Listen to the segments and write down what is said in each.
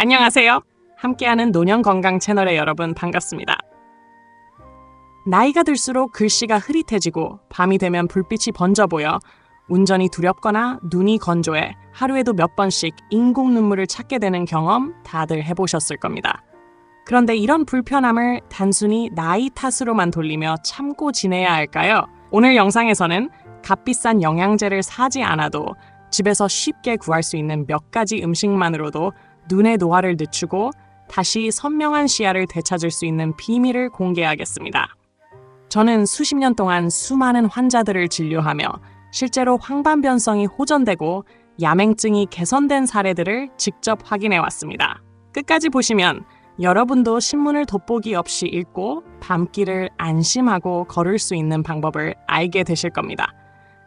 안녕하세요. 함께하는 노년건강 채널의 여러분 반갑습니다. 나이가 들수록 글씨가 흐릿해지고 밤이 되면 불빛이 번져 보여 운전이 두렵거나 눈이 건조해 하루에도 몇 번씩 인공 눈물을 찾게 되는 경험 다들 해보셨을 겁니다. 그런데 이런 불편함을 단순히 나이 탓으로만 돌리며 참고 지내야 할까요? 오늘 영상에서는 값비싼 영양제를 사지 않아도 집에서 쉽게 구할 수 있는 몇 가지 음식만으로도 눈의 노화를 늦추고 다시 선명한 시야를 되찾을 수 있는 비밀을 공개하겠습니다. 저는 수십 년 동안 수많은 환자들을 진료하며 실제로 황반변성이 호전되고 야맹증이 개선된 사례들을 직접 확인해 왔습니다. 끝까지 보시면 여러분도 신문을 돋보기 없이 읽고 밤길을 안심하고 걸을 수 있는 방법을 알게 되실 겁니다.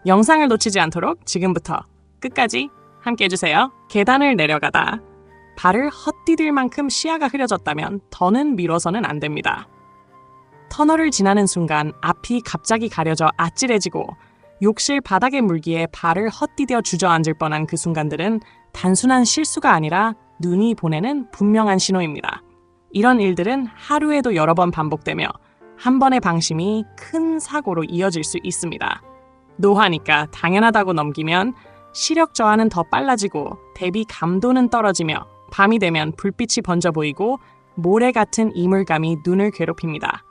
영상을 놓치지 않도록 지금부터 끝까지 함께 해주세요. 계단을 내려가다 발을 헛디딜 만큼 시야가 흐려졌다면 더는 미뤄서는 안 됩니다. 터널을 지나는 순간 앞이 갑자기 가려져 아찔해지고 욕실 바닥의 물기에 발을 헛디뎌 주저앉을 뻔한 그 순간들은 단순한 실수가 아니라 눈이 보내는 분명한 신호입니다. 이런 일들은 하루에도 여러 번 반복되며 한 번의 방심이 큰 사고로 이어질 수 있습니다. 노화니까 당연하다고 넘기면 시력 저하는 더 빨라지고 대비 감도는 떨어지며 밤이 되면 불빛이 번져 보이고 모래 같은 이물감이 눈을 괴롭힙니다.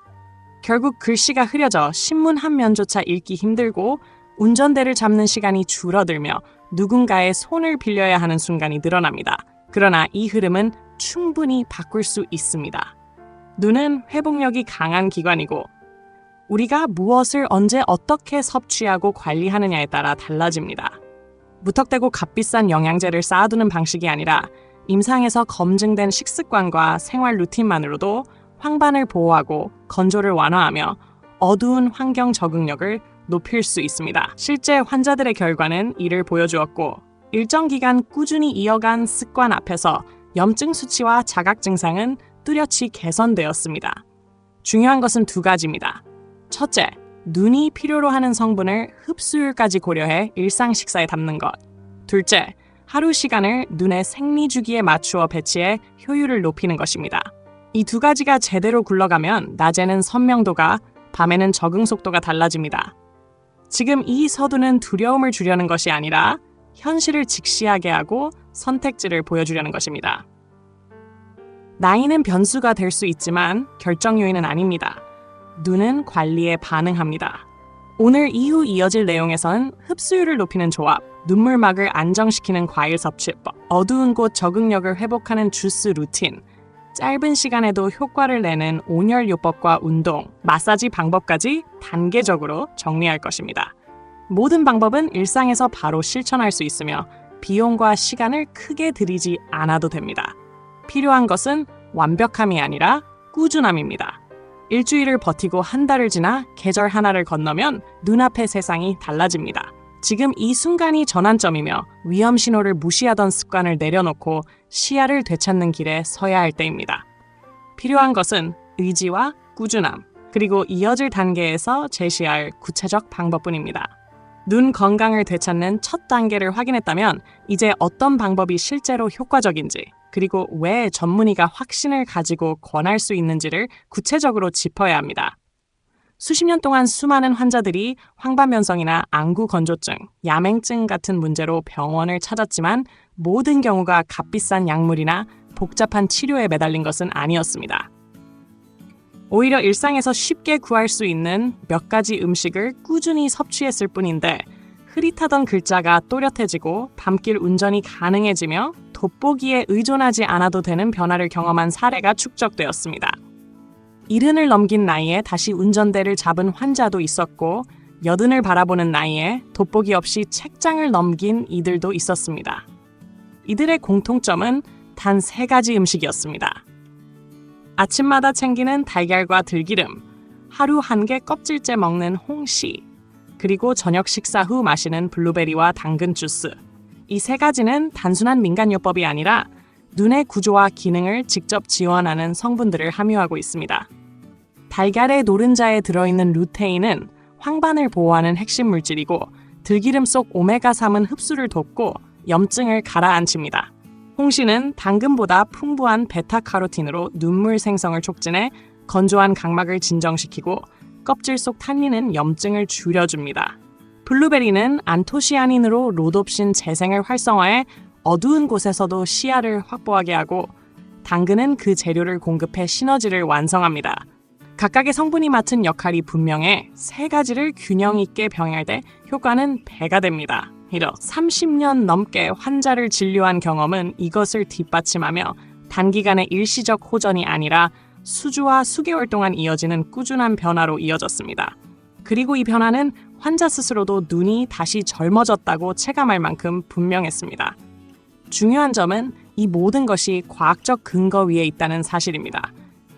결국 글씨가 흐려져 신문 한 면조차 읽기 힘들고 운전대를 잡는 시간이 줄어들며 누군가의 손을 빌려야 하는 순간이 늘어납니다. 그러나 이 흐름은 충분히 바꿀 수 있습니다. 눈은 회복력이 강한 기관이고 우리가 무엇을 언제 어떻게 섭취하고 관리하느냐에 따라 달라집니다. 무턱대고 값비싼 영양제를 쌓아두는 방식이 아니라 임상에서 검증된 식습관과 생활 루틴만으로도 황반을 보호하고 건조를 완화하며 어두운 환경 적응력을 높일 수 있습니다. 실제 환자들의 결과는 이를 보여주었고 일정 기간 꾸준히 이어간 습관 앞에서 염증 수치와 자각 증상은 뚜렷이 개선되었습니다. 중요한 것은 두 가지입니다. 첫째, 눈이 필요로 하는 성분을 흡수율까지 고려해 일상 식사에 담는 것. 둘째, 하루 시간을 눈의 생리주기에 맞추어 배치해 효율을 높이는 것입니다. 이 두 가지가 제대로 굴러가면 낮에는 선명도가, 밤에는 적응 속도가 달라집니다. 지금 이 서두는 두려움을 주려는 것이 아니라 현실을 직시하게 하고 선택지를 보여주려는 것입니다. 나이는 변수가 될 수 있지만 결정 요인은 아닙니다. 눈은 관리에 반응합니다. 오늘 이후 이어질 내용에서는 흡수율을 높이는 조합, 눈물막을 안정시키는 과일 섭취법, 어두운 곳 적응력을 회복하는 주스 루틴, 짧은 시간에도 효과를 내는 온열요법과 운동, 마사지 방법까지 단계적으로 정리할 것입니다. 모든 방법은 일상에서 바로 실천할 수 있으며 비용과 시간을 크게 들이지 않아도 됩니다. 필요한 것은 완벽함이 아니라 꾸준함입니다. 일주일을 버티고 한 달을 지나 계절 하나를 건너면 눈앞의 세상이 달라집니다. 지금 이 순간이 전환점이며 위험 신호를 무시하던 습관을 내려놓고 시야를 되찾는 길에 서야 할 때입니다. 필요한 것은 의지와 꾸준함, 그리고 이어질 단계에서 제시할 구체적 방법뿐입니다. 눈 건강을 되찾는 첫 단계를 확인했다면 이제 어떤 방법이 실제로 효과적인지, 그리고 왜 전문의가 확신을 가지고 권할 수 있는지를 구체적으로 짚어야 합니다. 수십 년 동안 수많은 환자들이 황반변성이나 안구 건조증, 야맹증 같은 문제로 병원을 찾았지만 모든 경우가 값비싼 약물이나 복잡한 치료에 매달린 것은 아니었습니다. 오히려 일상에서 쉽게 구할 수 있는 몇 가지 음식을 꾸준히 섭취했을 뿐인데 흐릿하던 글자가 또렷해지고 밤길 운전이 가능해지며 돋보기에 의존하지 않아도 되는 변화를 경험한 사례가 축적되었습니다. 70을 넘긴 나이에 다시 운전대를 잡은 환자도 있었고 80을 바라보는 나이에 돋보기 없이 책장을 넘긴 이들도 있었습니다. 이들의 공통점은 단 3가지 음식이었습니다. 아침마다 챙기는 달걀과 들기름, 하루 1개 껍질째 먹는 홍시, 그리고 저녁 식사 후 마시는 블루베리와 당근 주스. 이 3가지는 단순한 민간요법이 아니라 눈의 구조와 기능을 직접 지원하는 성분들을 함유하고 있습니다. 달걀의 노른자에 들어있는 루테인은 황반을 보호하는 핵심 물질이고 들기름 속 오메가3은 흡수를 돕고 염증을 가라앉힙니다. 홍시는 당근보다 풍부한 베타카로틴으로 눈물 생성을 촉진해 건조한 각막을 진정시키고 껍질 속 탄닌은 염증을 줄여줍니다. 블루베리는 안토시아닌으로 로놉신 재생을 활성화해 어두운 곳에서도 시야를 확보하게 하고, 당근은 그 재료를 공급해 시너지를 완성합니다. 각각의 성분이 맡은 역할이 분명해 세 가지를 균형 있게 병행할 때 효과는 배가 됩니다. 이렇게 30년 넘게 환자를 진료한 경험은 이것을 뒷받침하며 단기간의 일시적 호전이 아니라 수주와 수개월 동안 이어지는 꾸준한 변화로 이어졌습니다. 그리고 이 변화는 환자 스스로도 눈이 다시 젊어졌다고 체감할 만큼 분명했습니다. 중요한 점은 이 모든 것이 과학적 근거 위에 있다는 사실입니다.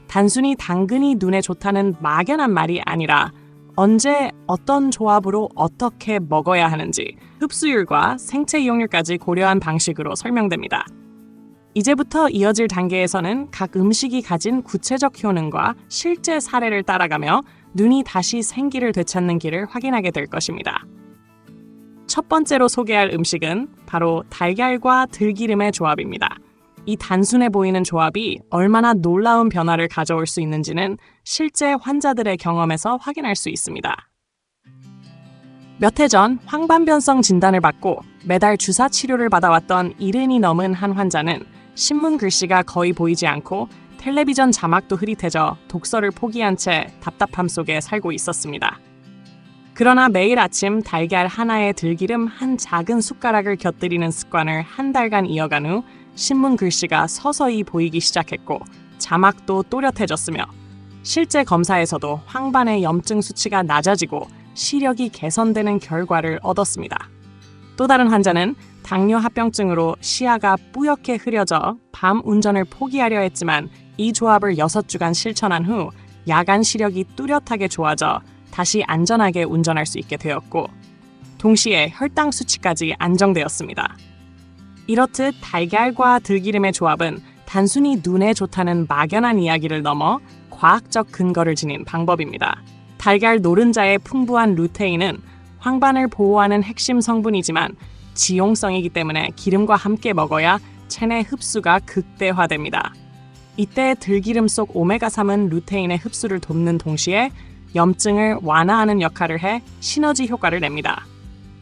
단순히 당근이 눈에 좋다는 막연한 말이 아니라 언제 어떤 조합으로 어떻게 먹어야 하는지 흡수율과 생체 이용률까지 고려한 방식으로 설명됩니다. 이제부터 이어질 단계에서는 각 음식이 가진 구체적 효능과 실제 사례를 따라가며 눈이 다시 생기를 되찾는 길을 확인하게 될 것입니다. 첫 번째로 소개할 음식은 바로 달걀과 들기름의 조합입니다. 이 단순해 보이는 조합이 얼마나 놀라운 변화를 가져올 수 있는지는 실제 환자들의 경험에서 확인할 수 있습니다. 몇 해 전 황반변성 진단을 받고 매달 주사 치료를 받아왔던 70이 넘은 한 환자는 신문 글씨가 거의 보이지 않고 텔레비전 자막도 흐릿해져 독서를 포기한 채 답답함 속에 살고 있었습니다. 그러나 매일 아침 달걀 하나에 들기름 한 작은 숟가락을 곁들이는 습관을 한 달간 이어간 후 신문 글씨가 서서히 보이기 시작했고 자막도 또렷해졌으며 실제 검사에서도 황반의 염증 수치가 낮아지고 시력이 개선되는 결과를 얻었습니다. 또 다른 환자는 당뇨 합병증으로 시야가 뿌옇게 흐려져 밤 운전을 포기하려 했지만 이 조합을 6주간 실천한 후 야간 시력이 뚜렷하게 좋아져 다시 안전하게 운전할 수 있게 되었고, 동시에 혈당 수치까지 안정되었습니다. 이렇듯 달걀과 들기름의 조합은 단순히 눈에 좋다는 막연한 이야기를 넘어 과학적 근거를 지닌 방법입니다. 달걀 노른자의 풍부한 루테인은 황반을 보호하는 핵심 성분이지만 지용성이기 때문에 기름과 함께 먹어야 체내 흡수가 극대화됩니다. 이때 들기름 속 오메가3은 루테인의 흡수를 돕는 동시에 염증을 완화하는 역할을 해 시너지 효과를 냅니다.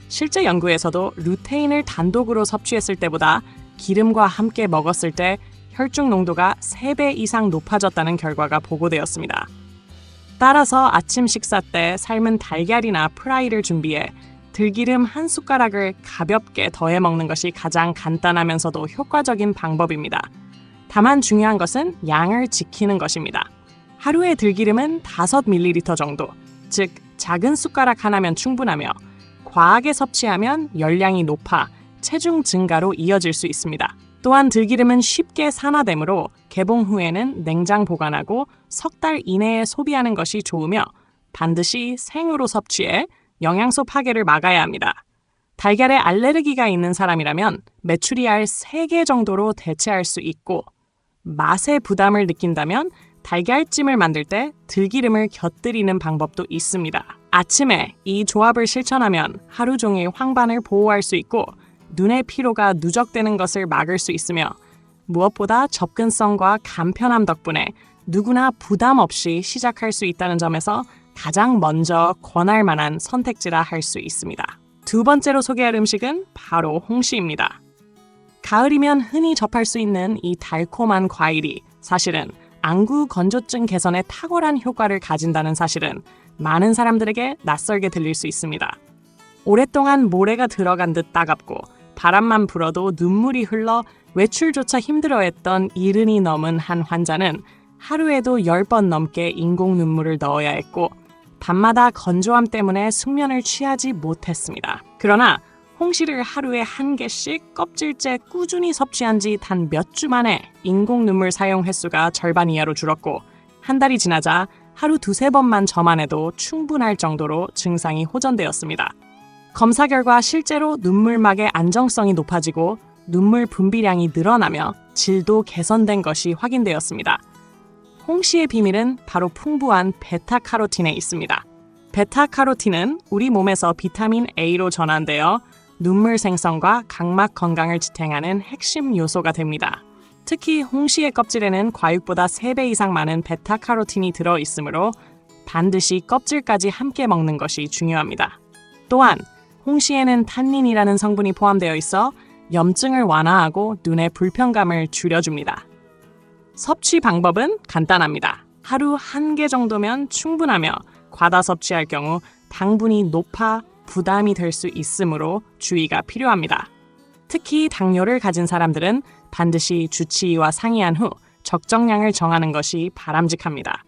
실제 연구에서도 루테인을 단독으로 섭취했을 때보다 기름과 함께 먹었을 때 혈중 농도가 3배 이상 높아졌다는 결과가 보고되었습니다. 따라서 아침 식사 때 삶은 달걀이나 프라이를 준비해 들기름 한 숟가락을 가볍게 더해 먹는 것이 가장 간단하면서도 효과적인 방법입니다. 다만 중요한 것은 양을 지키는 것입니다. 하루에 들기름은 5ml 정도, 즉 작은 숟가락 하나면 충분하며 과하게 섭취하면 열량이 높아 체중 증가로 이어질 수 있습니다. 또한 들기름은 쉽게 산화되므로 개봉 후에는 냉장 보관하고 석 달 이내에 소비하는 것이 좋으며 반드시 생으로 섭취해 영양소 파괴를 막아야 합니다. 달걀에 알레르기가 있는 사람이라면 메추리알 3개 정도로 대체할 수 있고, 맛에 부담을 느낀다면 달걀찜을 만들 때 들기름을 곁들이는 방법도 있습니다. 아침에 이 조합을 실천하면 하루 종일 황반을 보호할 수 있고 눈의 피로가 누적되는 것을 막을 수 있으며, 무엇보다 접근성과 간편함 덕분에 누구나 부담 없이 시작할 수 있다는 점에서 가장 먼저 권할 만한 선택지라 할 수 있습니다. 두 번째로 소개할 음식은 바로 홍시입니다. 가을이면 흔히 접할 수 있는 이 달콤한 과일이 사실은 안구 건조증 개선에 탁월한 효과를 가진다는 사실은 많은 사람들에게 낯설게 들릴 수 있습니다. 오랫동안 모래가 들어간 듯 따갑고 바람만 불어도 눈물이 흘러 외출조차 힘들어했던 70이 넘은 한 환자는 하루에도 10번 넘게 인공 눈물을 넣어야 했고 밤마다 건조함 때문에 숙면을 취하지 못했습니다. 그러나 홍시를 하루에 1개씩 껍질째 꾸준히 섭취한 지 단 몇 주 만에 인공 눈물 사용 횟수가 절반 이하로 줄었고, 한 달이 지나자 하루 2-3번만 저만 해도 충분할 정도로 증상이 호전되었습니다. 검사 결과 실제로 눈물막의 안정성이 높아지고 눈물 분비량이 늘어나며 질도 개선된 것이 확인되었습니다. 홍시의 비밀은 바로 풍부한 베타카로틴에 있습니다. 베타카로틴은 우리 몸에서 비타민 A로 전환되어 눈물 생성과 각막 건강을 지탱하는 핵심 요소가 됩니다. 특히 홍시의 껍질에는 과육보다 3배 이상 많은 베타카로틴이 들어있으므로 반드시 껍질까지 함께 먹는 것이 중요합니다. 또한 홍시에는 탄닌이라는 성분이 포함되어 있어 염증을 완화하고 눈의 불편감을 줄여줍니다. 섭취 방법은 간단합니다. 하루 1개 정도면 충분하며 과다 섭취할 경우 당분이 높아 부담이 될 수 있으므로 주의가 필요합니다. 특히 당뇨를 가진 사람들은 반드시 주치의와 상의한 후 적정량을 정하는 것이 바람직합니다.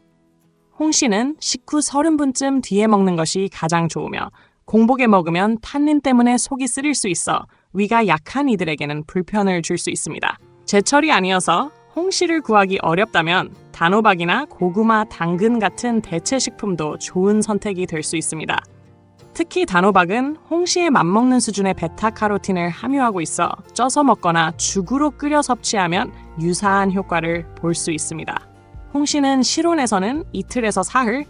홍시는 식후 30분쯤 뒤에 먹는 것이 가장 좋으며 공복에 먹으면 탄닌 때문에 속이 쓰릴 수 있어 위가 약한 이들에게는 불편을 줄 수 있습니다. 제철이 아니어서 홍시를 구하기 어렵다면 단호박이나 고구마, 당근 같은 대체 식품도 좋은 선택이 될 수 있습니다. 특히 단호박은 홍시에 맞먹는 수준의 베타카로틴을 함유하고 있어 쪄서 먹거나 죽으로 끓여 섭취하면 유사한 효과를 볼 수 있습니다. 홍시는 실온에서는 이틀에서 사흘,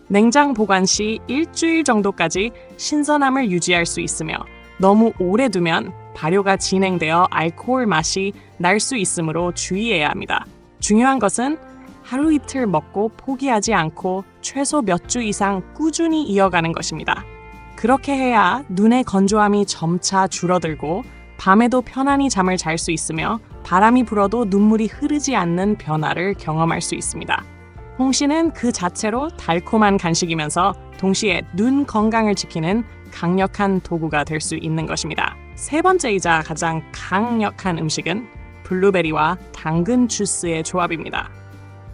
냉장 보관 시 일주일 정도까지 신선함을 유지할 수 있으며 너무 오래 두면 발효가 진행되어 알코올 맛이 날 수 있으므로 주의해야 합니다. 중요한 것은 하루 이틀 먹고 포기하지 않고 최소 몇 주 이상 꾸준히 이어가는 것입니다. 그렇게 해야 눈의 건조함이 점차 줄어들고 밤에도 편안히 잠을 잘 수 있으며 바람이 불어도 눈물이 흐르지 않는 변화를 경험할 수 있습니다. 홍시는 그 자체로 달콤한 간식이면서 동시에 눈 건강을 지키는 강력한 도구가 될 수 있는 것입니다. 세 번째이자 가장 강력한 음식은 블루베리와 당근 주스의 조합입니다.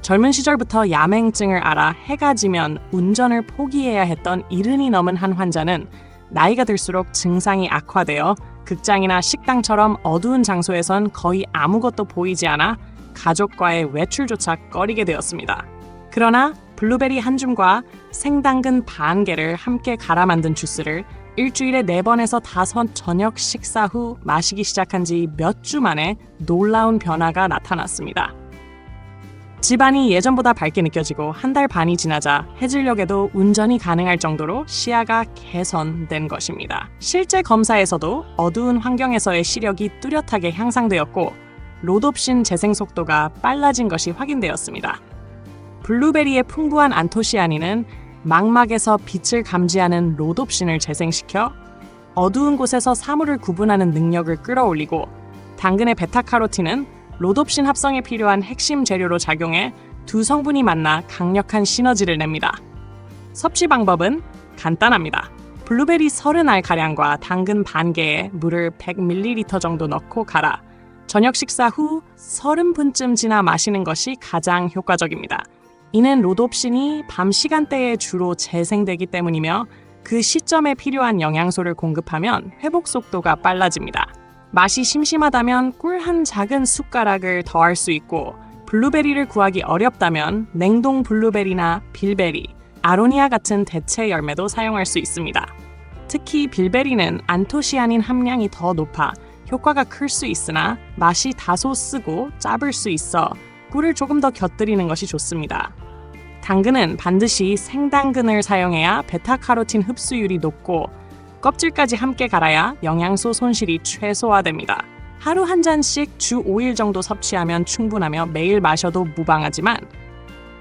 젊은 시절부터 야맹증을 알아 해가 지면 운전을 포기해야 했던 70이 넘은 한 환자는 나이가 들수록 증상이 악화되어 극장이나 식당처럼 어두운 장소에선 거의 아무것도 보이지 않아 가족과의 외출조차 꺼리게 되었습니다. 그러나 블루베리 한 줌과 생당근 반 개를 함께 갈아 만든 주스를 일주일에 4번에서 5 저녁 식사 후 마시기 시작한 지 몇 주 만에 놀라운 변화가 나타났습니다. 집안이 예전보다 밝게 느껴지고 1달 반이 지나자 해질녘에도 운전이 가능할 정도로 시야가 개선된 것입니다. 실제 검사에서도 어두운 환경에서의 시력이 뚜렷하게 향상되었고 로놉신 재생 속도가 빨라진 것이 확인되었습니다. 블루베리의 풍부한 안토시아닌은 망막에서 빛을 감지하는 로놉신을 재생시켜 어두운 곳에서 사물을 구분하는 능력을 끌어올리고 당근의 베타카로틴은 로놉신 합성에 필요한 핵심 재료로 작용해 두 성분이 만나 강력한 시너지를 냅니다. 섭취 방법은 간단합니다. 블루베리 30알가량과 당근 반 개에 물을 100ml 정도 넣고 갈아 저녁 식사 후 30분쯤 지나 마시는 것이 가장 효과적입니다. 이는 로놉신이 밤 시간대에 주로 재생되기 때문이며 그 시점에 필요한 영양소를 공급하면 회복 속도가 빨라집니다. 맛이 심심하다면 꿀 한 작은 숟가락을 더할 수 있고 블루베리를 구하기 어렵다면 냉동 블루베리나 빌베리, 아로니아 같은 대체 열매도 사용할 수 있습니다. 특히 빌베리는 안토시아닌 함량이 더 높아 효과가 클 수 있으나 맛이 다소 쓰고 짜불 수 있어 꿀을 조금 더 곁들이는 것이 좋습니다. 당근은 반드시 생당근을 사용해야 베타카로틴 흡수율이 높고 껍질까지 함께 갈아야 영양소 손실이 최소화됩니다. 하루 한 잔씩 주 5일 정도 섭취하면 충분하며 매일 마셔도 무방하지만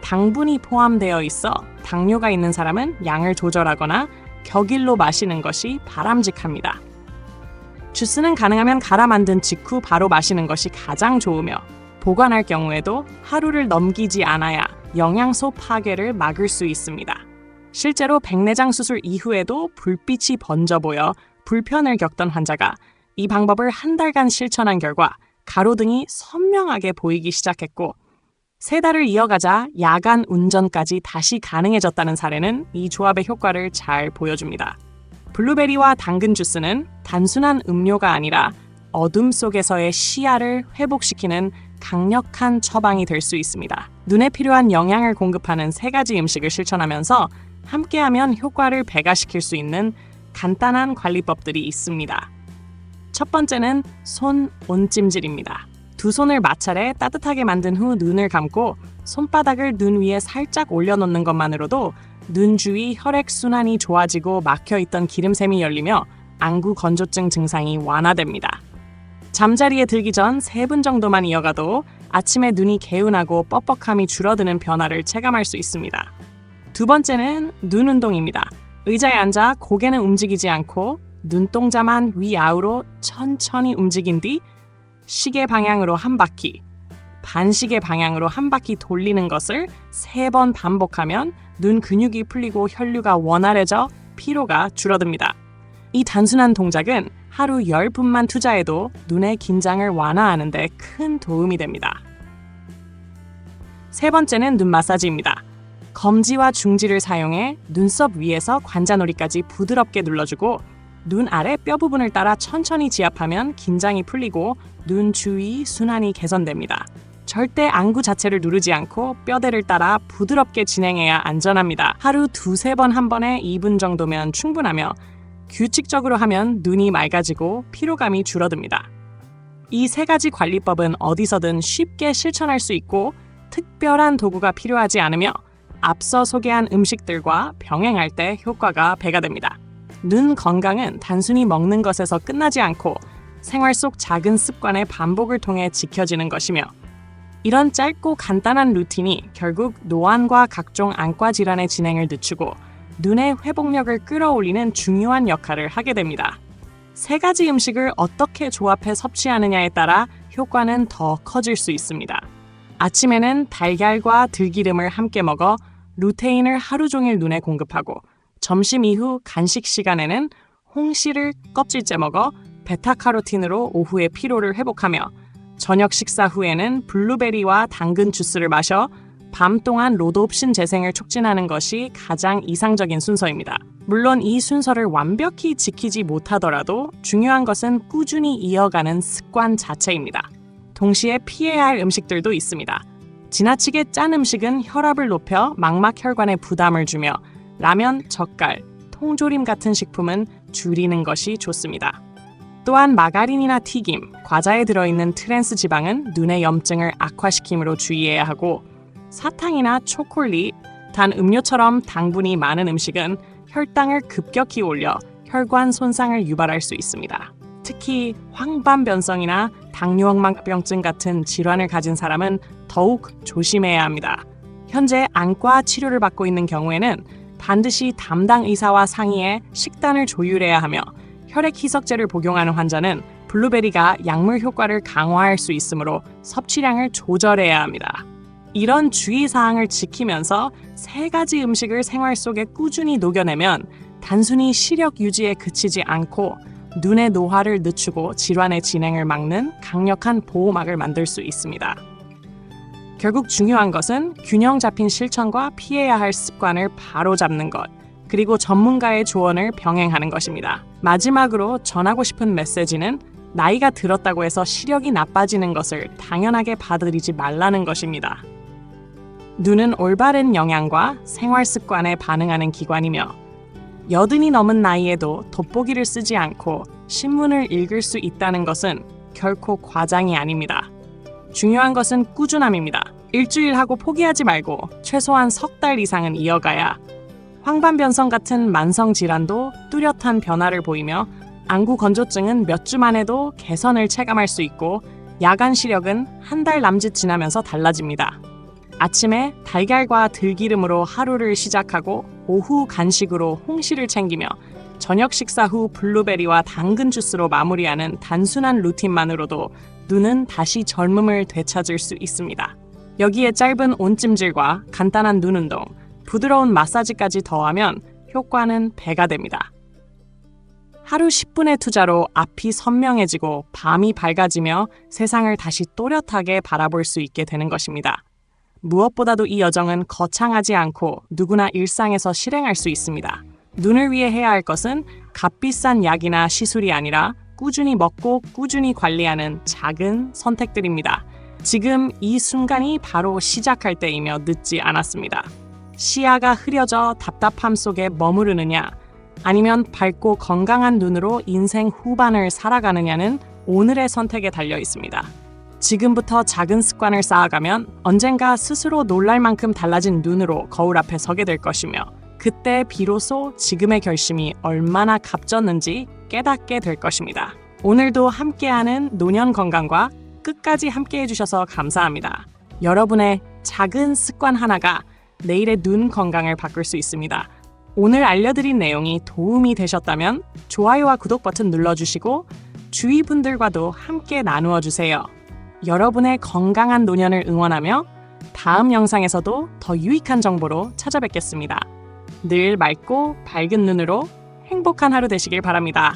당분이 포함되어 있어 당뇨가 있는 사람은 양을 조절하거나 격일로 마시는 것이 바람직합니다. 주스는 가능하면 갈아 만든 직후 바로 마시는 것이 가장 좋으며 보관할 경우에도 하루를 넘기지 않아야 영양소 파괴를 막을 수 있습니다. 실제로 백내장 수술 이후에도 불빛이 번져 보여 불편을 겪던 환자가 이 방법을 1달간 실천한 결과 가로등이 선명하게 보이기 시작했고 3달을 이어가자 야간 운전까지 다시 가능해졌다는 사례는 이 조합의 효과를 잘 보여줍니다. 블루베리와 당근 주스는 단순한 음료가 아니라 어둠 속에서의 시야를 회복시키는 강력한 처방이 될 수 있습니다. 눈에 필요한 영양을 공급하는 3가지 음식을 실천하면서 함께하면 효과를 배가시킬 수 있는 간단한 관리법들이 있습니다. 첫 번째는 손 온찜질입니다. 두 손을 마찰에 따뜻하게 만든 후 눈을 감고 손바닥을 눈 위에 살짝 올려놓는 것만으로도 눈 주위 혈액순환이 좋아지고 막혀있던 기름샘이 열리며 안구 건조증 증상이 완화됩니다. 잠자리에 들기 전 3분 정도만 이어가도 아침에 눈이 개운하고 뻑뻑함이 줄어드는 변화를 체감할 수 있습니다. 두 번째는 눈 운동입니다. 의자에 앉아 고개는 움직이지 않고 눈동자만 위아우로 천천히 움직인 뒤 시계 방향으로 한 바퀴, 반시계 방향으로 한 바퀴 돌리는 것을 3번 반복하면 눈 근육이 풀리고 혈류가 원활해져 피로가 줄어듭니다. 이 단순한 동작은 하루 10분만 투자해도 눈의 긴장을 완화하는 데 큰 도움이 됩니다. 세 번째는 눈 마사지입니다. 검지와 중지를 사용해 눈썹 위에서 관자놀이까지 부드럽게 눌러주고 눈 아래 뼈 부분을 따라 천천히 지압하면 긴장이 풀리고 눈 주위 순환이 개선됩니다. 절대 안구 자체를 누르지 않고 뼈대를 따라 부드럽게 진행해야 안전합니다. 하루 2-3번 한 번에 2분 정도면 충분하며 규칙적으로 하면 눈이 맑아지고 피로감이 줄어듭니다. 이 3가지 관리법은 어디서든 쉽게 실천할 수 있고 특별한 도구가 필요하지 않으며 앞서 소개한 음식들과 병행할 때 효과가 배가 됩니다. 눈 건강은 단순히 먹는 것에서 끝나지 않고 생활 속 작은 습관의 반복을 통해 지켜지는 것이며 이런 짧고 간단한 루틴이 결국 노안과 각종 안과 질환의 진행을 늦추고 눈의 회복력을 끌어올리는 중요한 역할을 하게 됩니다. 3가지 음식을 어떻게 조합해 섭취하느냐에 따라 효과는 더 커질 수 있습니다. 아침에는 달걀과 들기름을 함께 먹어 루테인을 하루 종일 눈에 공급하고 점심 이후 간식 시간에는 홍시를 껍질째 먹어 베타카로틴으로 오후의 피로를 회복하며 저녁 식사 후에는 블루베리와 당근 주스를 마셔 밤 동안 로도옵신 재생을 촉진하는 것이 가장 이상적인 순서입니다. 물론 이 순서를 완벽히 지키지 못하더라도 중요한 것은 꾸준히 이어가는 습관 자체입니다. 동시에 피해야 할 음식들도 있습니다. 지나치게 짠 음식은 혈압을 높여 망막혈관에 부담을 주며 라면, 젓갈, 통조림 같은 식품은 줄이는 것이 좋습니다. 또한 마가린이나 튀김, 과자에 들어있는 트랜스 지방은 눈의 염증을 악화시키므로 주의해야 하고 사탕이나 초콜릿, 단 음료처럼 당분이 많은 음식은 혈당을 급격히 올려 혈관 손상을 유발할 수 있습니다. 특히 황반변성이나 당뇨합병증 같은 질환을 가진 사람은 더욱 조심해야 합니다. 현재 안과 치료를 받고 있는 경우에는 반드시 담당 의사와 상의해 식단을 조율해야 하며 혈액 희석제를 복용하는 환자는 블루베리가 약물 효과를 강화할 수 있으므로 섭취량을 조절해야 합니다. 이런 주의사항을 지키면서 3가지 음식을 생활 속에 꾸준히 녹여내면 단순히 시력 유지에 그치지 않고 눈의 노화를 늦추고 질환의 진행을 막는 강력한 보호막을 만들 수 있습니다. 결국 중요한 것은 균형 잡힌 실천과 피해야 할 습관을 바로잡는 것, 그리고 전문가의 조언을 병행하는 것입니다. 마지막으로 전하고 싶은 메시지는 나이가 들었다고 해서 시력이 나빠지는 것을 당연하게 받아들이지 말라는 것입니다. 눈은 올바른 영양과 생활 습관에 반응하는 기관이며 80이 넘은 나이에도 돋보기를 쓰지 않고 신문을 읽을 수 있다는 것은 결코 과장이 아닙니다. 중요한 것은 꾸준함입니다. 일주일 하고 포기하지 말고 최소한 3달 이상은 이어가야 황반변성 같은 만성 질환도 뚜렷한 변화를 보이며 안구 건조증은 몇 주만 해도 개선을 체감할 수 있고 야간 시력은 한 달 남짓 지나면서 달라집니다. 아침에 달걀과 들기름으로 하루를 시작하고 오후 간식으로 홍시를 챙기며 저녁 식사 후 블루베리와 당근 주스로 마무리하는 단순한 루틴만으로도 눈은 다시 젊음을 되찾을 수 있습니다. 여기에 짧은 온찜질과 간단한 눈 운동, 부드러운 마사지까지 더하면 효과는 배가 됩니다. 하루 10분의 투자로 앞이 선명해지고 밤이 밝아지며 세상을 다시 또렷하게 바라볼 수 있게 되는 것입니다. 무엇보다도 이 여정은 거창하지 않고 누구나 일상에서 실행할 수 있습니다. 눈을 위해 해야 할 것은 값비싼 약이나 시술이 아니라 꾸준히 먹고 꾸준히 관리하는 작은 선택들입니다. 지금 이 순간이 바로 시작할 때이며 늦지 않았습니다. 시야가 흐려져 답답함 속에 머무르느냐, 아니면 밝고 건강한 눈으로 인생 후반을 살아가느냐는 오늘의 선택에 달려 있습니다. 지금부터 작은 습관을 쌓아가면 언젠가 스스로 놀랄 만큼 달라진 눈으로 거울 앞에 서게 될 것이며 그때 비로소 지금의 결심이 얼마나 값졌는지 깨닫게 될 것입니다. 오늘도 함께하는 노년 건강과 끝까지 함께해 주셔서 감사합니다. 여러분의 작은 습관 하나가 내일의 눈 건강을 바꿀 수 있습니다. 오늘 알려드린 내용이 도움이 되셨다면 좋아요와 구독 버튼 눌러주시고 주위 분들과도 함께 나누어 주세요. 여러분의 건강한 노년을 응원하며 다음 영상에서도 더 유익한 정보로 찾아뵙겠습니다. 늘 맑고 밝은 눈으로 행복한 하루 되시길 바랍니다.